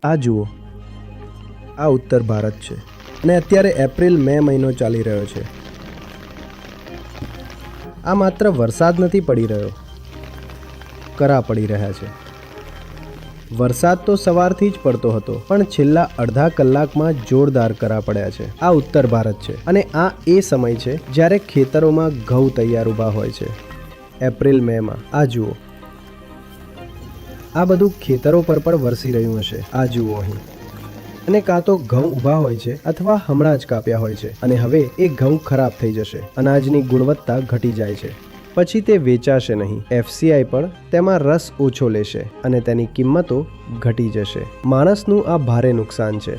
આ જુઓ, આ ઉત્તર ભારત છે અને અત્યારે એપ્રિલ મે મહિનો ચાલી રહ્યો છે. આ માત્ર વરસાદ નથી પડી રહ્યો, કરા પડી રહ્યા છે. વરસાદ તો સવારથી જ પડતો હતો, પણ છેલ્લા અડધા કલાકમાં જોરદાર કરા પડ્યા છે. આ ઉત્તર ભારત છે અને આ એ સમય છે જ્યારે ખેતરોમાં ઘઉં તૈયાર ઊભા હોય છે. એપ્રિલ મેમાં આ જુઓ, આ બધું ખેતરો પર પણ વરસી રહ્યું હશે. આ જુઓ અહીં, અને કાં તો ઘઉં ઊભા હોય છે અથવા હમણાં જ કાપ્યા હોય છે અને હવે એ ઘઉં ખરાબ થઈ જશે. અનાજની ગુણવત્તા ઘટી જાય છે, પછી તે વેચાશે નહીં. FCI પણ તેમાં રસ ઓછો લેશે અને તેની કિંમતો ઘટી જશે. માણસનું આ ભારે નુકસાન છે.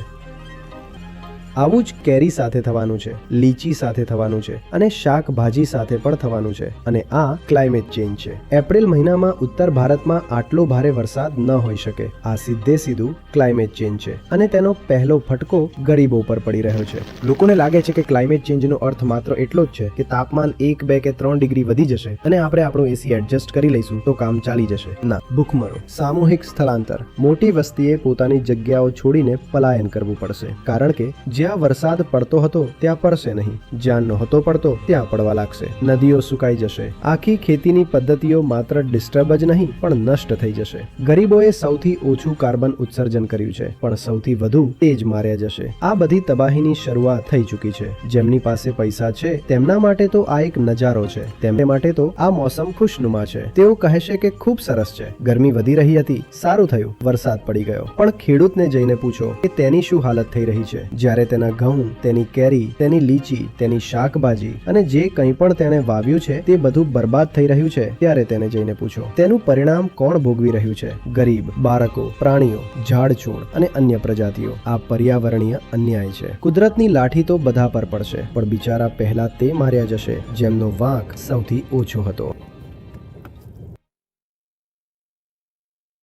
આવું જ કેરી સાથે થવાનું છે, લીચી સાથે થવાનું છે અને શાકભાજી સાથે પણ થવાનું છે. અને આ ક્લાઇમેટ ચેન્જ છે. એપ્રિલ મહિનામાં ઉત્તર ભારતમાં આટલો ભારે વરસાદ ન હોઈ શકે. આ સીધે સીધું ક્લાઇમેટ ચેન્જ છે અને તેનો પહેલો ફટકો ગરીબો પર પડી રહ્યો છે. લોકોને લાગે છે કે ક્લાઇમેટ ચેન્જનો અર્થ માત્ર એટલો જ છે કે તાપમાન 1, 2 કે 3 ડિગ્રી વધી જશે અને આપણે આપણું AC એડજસ્ટ કરી લઈશું તો કામ ચાલી જશે. ના, ભૂખમરો, સામૂહિક સ્થળાંતર. મોટી વસ્તીએ પોતાની જગ્યાઓ છોડીને પલાયન કરવું પડશે, કારણ કે જ્યાં વરસાદ પડતો હતો ત્યાં પડશે નહીં, જ્યાં નહોતો પડતો ત્યાં પડવા લાગશે. નદીઓ સુકાઈ જશે. આખી ખેતીની પદ્ધતિઓ માત્ર ડિસ્ટર્બ જ નહીં પણ નષ્ટ થઈ જશે. ગરીબોએ સૌથી ઓછું કાર્બન ઉત્સર્જન કર્યું છે, પણ સૌથી વધુ તે જ માર્યા જશે. આ બધી તબાહીની શરૂઆત થઈ ચૂકી છે. જેમની પાસે પૈસા છે તેમના માટે તો આ એક નજારો છે. તેમને માટે તો આ મોસમ ખુશનુમા છે. તેઓ કહેશે કે ખૂબ સરસ છે, ગરમી વધી રહી હતી, સારું થયું વરસાદ પડી ગયો. પણ ખેડૂતને જઈને પૂછો કે તેની શું હાલત થઈ રહી છે જ્યારે તેના ઘઉં, તેની કેરી, તેની લીચી, તેની શાકભાજી અને જે કંઈ પણ તેણે વાવ્યું છે તે બધું બરબાદ થઈ રહ્યું છે. ત્યારે તેને જઈને પૂછો. તેનું પરિણામ કોણ ભોગવી રહ્યું છે? ગરીબ, બાળકો, પ્રાણીઓ, ઝાડછોડ અને અન્ય પ્રજાતિઓ. આ પર્યાવરણીય અન્યાય છે. કુદરતની લાઠી તો બધા પર પડશે, પણ બિચારા પહેલા તે માર્યા જશે જેમનો વાંક સૌથી ઓછો હતો.